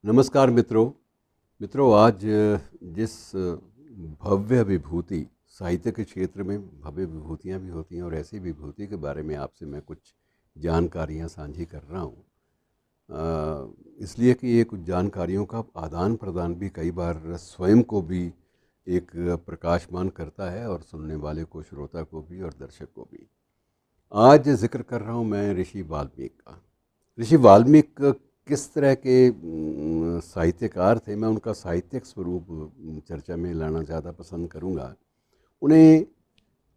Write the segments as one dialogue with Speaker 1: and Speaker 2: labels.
Speaker 1: नमस्कार मित्रों। आज जिस भव्य विभूति साहित्य के क्षेत्र में भव्य विभूतियाँ भी होती हैं और ऐसी विभूति के बारे में आपसे मैं कुछ जानकारियाँ साझी कर रहा हूँ। इसलिए कि ये कुछ जानकारियों का आदान प्रदान भी कई बार स्वयं को भी एक प्रकाशमान करता है और सुनने वाले को, श्रोता को भी और दर्शक को भी। आज जिक्र कर रहा हूँ मैं ऋषि वाल्मीकि का। ऋषि वाल्मीकि किस तरह के साहित्यकार थे, मैं उनका साहित्यिक स्वरूप चर्चा में लाना ज़्यादा पसंद करूँगा। उन्हें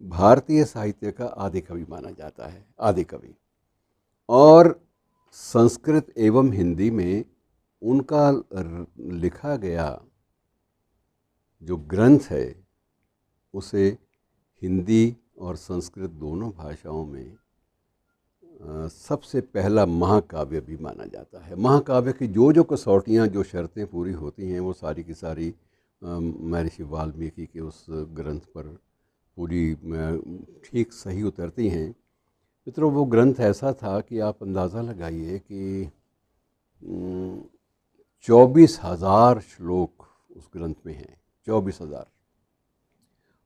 Speaker 1: भारतीय साहित्य का आदि कवि माना जाता है, आदि कवि। और संस्कृत एवं हिंदी में उनका लिखा गया जो ग्रंथ है उसे हिंदी और संस्कृत दोनों भाषाओं में सबसे पहला महाकाव्य भी माना जाता है। महाकाव्य की जो कसौटियाँ, जो शर्तें पूरी होती हैं, वो सारी की सारी महर्षि वाल्मीकि के उस ग्रंथ पर पूरी ठीक सही उतरती हैं। मित्रों, वो ग्रंथ ऐसा था कि आप अंदाज़ा लगाइए कि 24,000 श्लोक उस ग्रंथ में हैं। 24,000।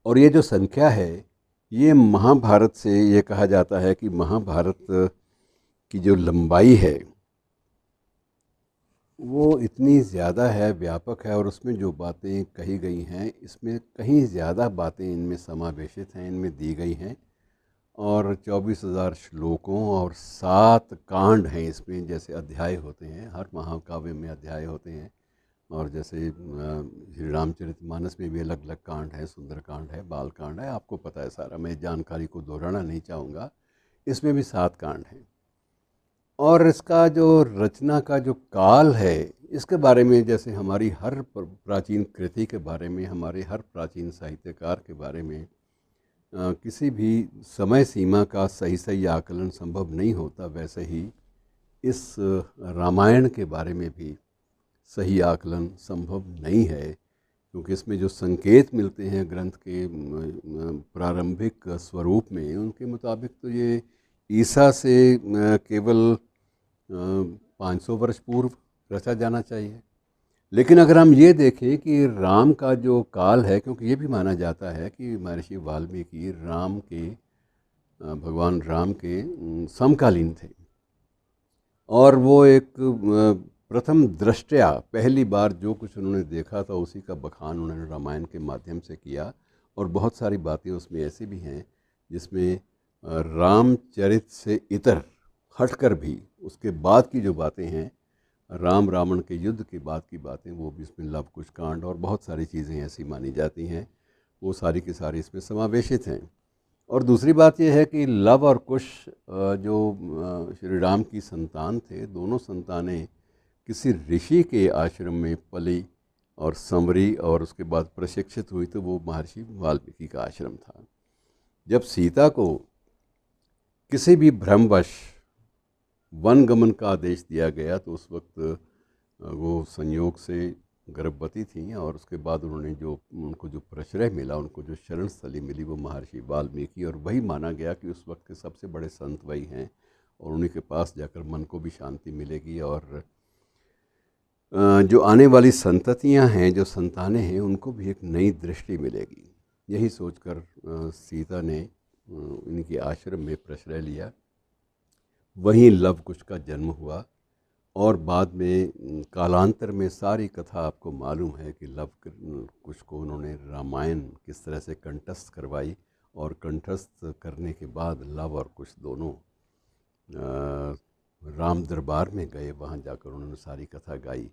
Speaker 1: और ये जो संख्या है, ये महाभारत से, ये कहा जाता है कि महाभारत की जो लंबाई है वो इतनी ज़्यादा है, व्यापक है, और उसमें जो बातें कही गई हैं इसमें कहीं ज़्यादा बातें इनमें समावेशित हैं, इनमें दी गई हैं। और 24,000 श्लोकों और 7 कांड हैं इसमें। जैसे अध्याय होते हैं, हर महाकाव्य में अध्याय होते हैं। और जैसे श्री रामचरितमानस में भी अलग अलग कांड है, सुंदर कांड है, बाल कांड है, आपको पता है सारा, मैं जानकारी को दोहराना नहीं चाहूँगा। इसमें भी 7 कांड हैं। और इसका जो रचना का जो काल है, इसके बारे में, जैसे हमारी हर प्राचीन कृति के बारे में, हमारे हर प्राचीन साहित्यकार के बारे में किसी भी समय सीमा का सही सही आकलन संभव नहीं होता, वैसे ही इस रामायण के बारे में भी सही आकलन संभव नहीं है। क्योंकि इसमें जो संकेत मिलते हैं ग्रंथ के प्रारंभिक स्वरूप में, उनके मुताबिक तो ये ईसा से केवल 500 वर्ष पूर्व रचा जाना चाहिए। लेकिन अगर हम ये देखें कि राम का जो काल है, क्योंकि ये भी माना जाता है कि महर्षि वाल्मीकि राम के, भगवान राम के समकालीन थे। और वो एक प्रथम दृष्टया पहली बार जो कुछ उन्होंने देखा था उसी का बखान उन्होंने रामायण के माध्यम से किया। और बहुत सारी बातें उसमें ऐसी भी हैं जिसमें रामचरित से इतर हटकर भी उसके बाद की जो बातें हैं, राम रावण के युद्ध के बाद की बातें, वो भी इसमें लव कुश कांड और बहुत सारी चीज़ें ऐसी मानी जाती हैं, वो सारी की सारी इसमें समावेशित हैं। और दूसरी बात यह है कि लव और कुश जो श्री राम की संतान थे, दोनों संतानें किसी ऋषि के आश्रम में पली और संवरी और उसके बाद प्रशिक्षित हुई, तो वो महर्षि वाल्मीकि का आश्रम था। जब सीता को किसी भी भ्रमवश वन गमन का आदेश दिया गया, तो उस वक्त वो संयोग से गर्भवती थीं। और उसके बाद उनको जो प्रश्रय मिला, उनको जो शरण स्थली मिली, वो महर्षि वाल्मीकि। और वही माना गया कि उस वक्त के सबसे बड़े संत वही हैं, और उन्हीं के पास जाकर मन को भी शांति मिलेगी, और जो आने वाली संततियां हैं, जो संतानें हैं, उनको भी एक नई दृष्टि मिलेगी। यही सोचकर सीता ने इनके आश्रम में प्रश्रय लिया। वहीं लव कुश का जन्म हुआ। और बाद में कालांतर में सारी कथा आपको मालूम है कि लव कुश को उन्होंने रामायण किस तरह से कंठस्थ करवाई, और कंठस्थ करने के बाद लव और कुश दोनों राम दरबार में गए। वहाँ जाकर उन्होंने सारी कथा गाई,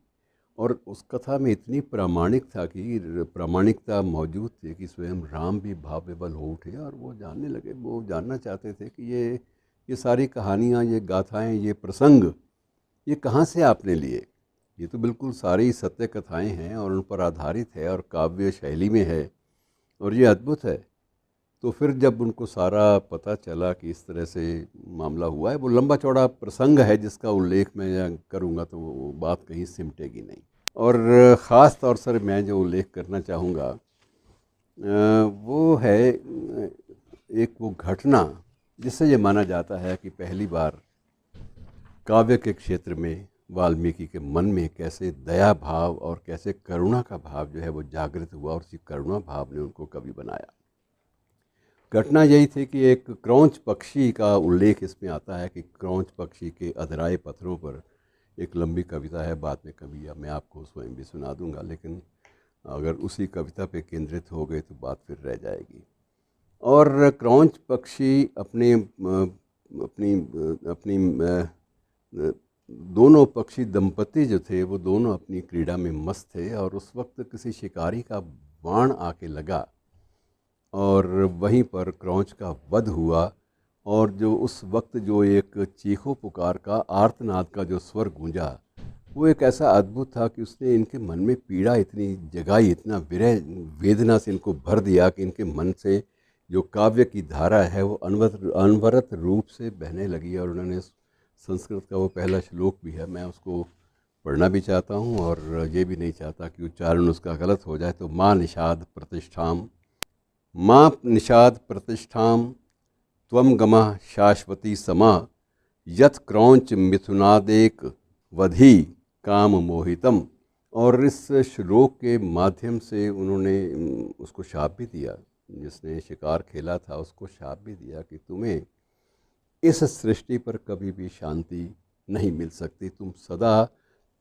Speaker 1: और उस कथा में इतनी प्रामाणिकता मौजूद थी कि स्वयं राम भी भाव विवल हो उठे, और वो जानने लगे, वो जानना चाहते थे कि ये सारी कहानियाँ, ये गाथाएँ, ये प्रसंग, ये कहाँ से आपने लिए? ये तो बिल्कुल सारी सत्य कथाएँ हैं और उन पर आधारित है और काव्य शैली में है, और ये अद्भुत है। तो फिर जब उनको सारा पता चला कि इस तरह से मामला हुआ है, वो लंबा चौड़ा प्रसंग है जिसका उल्लेख मैं करूँगा तो वो बात कहीं सिमटेगी नहीं। और ख़ास तौर से मैं जो उल्लेख करना चाहूँगा वो है एक वो घटना जिससे ये माना जाता है कि पहली बार काव्य के क्षेत्र में वाल्मीकि के मन में कैसे दया भाव और कैसे करुणा का भाव जो है वो जागृत हुआ और उसी करुणा भाव ने उनको कवि बनाया। घटना यही थी कि एक क्रौंच पक्षी का उल्लेख इसमें आता है कि क्रौंच पक्षी के अधराए पत्थरों पर एक लंबी कविता है, बाद में कभी मैं आपको स्वयं भी सुना दूंगा, लेकिन अगर उसी कविता पे केंद्रित हो गए तो बात फिर रह जाएगी। और क्रौंच पक्षी अपने अपनी अपनी दोनों पक्षी दंपति जो थे वो दोनों अपनी क्रीड़ा में मस्त थे, और उस वक्त किसी शिकारी का बाण आके लगा और वहीं पर क्रौंच का वध हुआ। और जो उस वक्त जो एक चीखो पुकार का आर्तनाद का जो स्वर गूंजा, वो एक ऐसा अद्भुत था कि उसने इनके मन में पीड़ा इतनी जगाई, इतना विरह वेदना से इनको भर दिया कि इनके मन से जो काव्य की धारा है वो अनवरत रूप से बहने लगी। और उन्होंने संस्कृत का वो पहला श्लोक भी है, मैं उसको पढ़ना भी चाहता हूँ और ये भी नहीं चाहता कि उच्चारण उसका गलत हो जाए। तो माँ निषाद प्रतिष्ठाम, माँ निषाद प्रतिष्ठाम त्वम गमः शाश्वती समा, यथ क्रौंच मिथुनादेक वधी काम मोहितम। और इस श्लोक के माध्यम से उन्होंने उसको शाप भी दिया, जिसने शिकार खेला था उसको शाप भी दिया कि तुम्हें इस सृष्टि पर कभी भी शांति नहीं मिल सकती, तुम सदा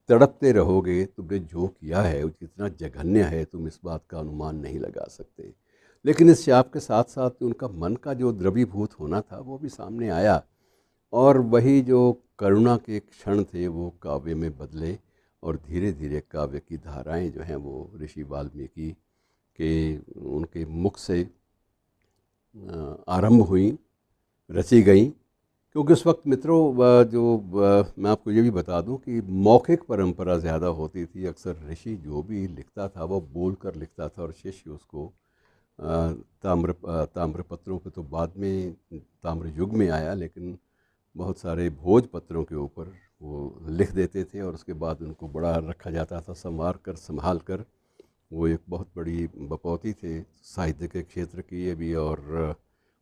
Speaker 1: तड़पते रहोगे, तुमने जो किया है वो कितना जघन्य है तुम इस बात का अनुमान नहीं लगा सकते। लेकिन इस शाप के साथ साथ उनका मन का जो द्रवीभूत होना था वो भी सामने आया, और वही जो करुणा के क्षण थे वो काव्य में बदले, और धीरे धीरे काव्य की धाराएं जो हैं वो ऋषि वाल्मीकि के उनके मुख से आरंभ हुई, रची गई। क्योंकि उस वक्त मित्रों मैं आपको ये भी बता दूं कि मौखिक परंपरा ज़्यादा होती थी। अक्सर ऋषि जो भी लिखता था वो बोल कर लिखता था और शिष्य उसको ताम्रपत्रों पे तो बाद में ताम्र युग में आया, लेकिन बहुत सारे भोजपत्रों के ऊपर वो लिख देते थे और उसके बाद उनको बड़ा रखा जाता था, संवार कर संभाल कर। वो एक बहुत बड़ी बपौती थे साहित्य के क्षेत्र की ये भी, और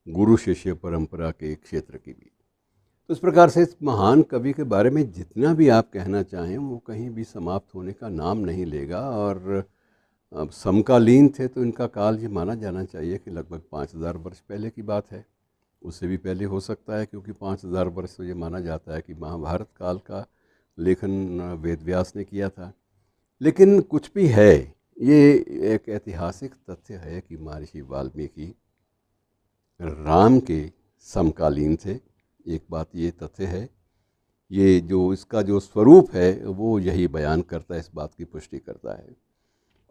Speaker 1: गुरु शिष्य परंपरा के क्षेत्र की भी। तो इस प्रकार से इस महान कवि के बारे में जितना भी आप कहना चाहें वो कहीं भी समाप्त होने का नाम नहीं लेगा। और अब समकालीन थे तो इनका काल ये माना जाना चाहिए कि लगभग 5000 वर्ष पहले की बात है, उससे भी पहले हो सकता है, क्योंकि 5000 वर्ष तो ये माना जाता है कि महाभारत काल का लेखन वेदव्यास ने किया था। लेकिन कुछ भी है, ये एक ऐतिहासिक तथ्य है कि महर्षि वाल्मीकि राम के समकालीन थे। एक बात ये तथ्य है, ये जो इसका जो स्वरूप है वो यही बयान करता है, इस बात की पुष्टि करता है।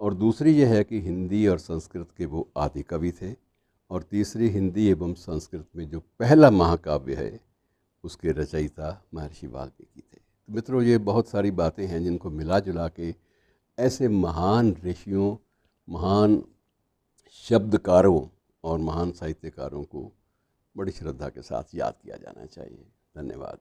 Speaker 1: और दूसरी यह है कि हिंदी और संस्कृत के वो आदि कवि थे। और तीसरी, हिंदी एवं संस्कृत में जो पहला महाकाव्य है उसके रचयिता महर्षि वाल्मीकि थे। तो मित्रों, ये बहुत सारी बातें हैं जिनको मिला जुला के ऐसे महान ऋषियों, महान शब्दकारों और महान साहित्यकारों को बड़ी श्रद्धा के साथ याद किया जाना चाहिए। धन्यवाद।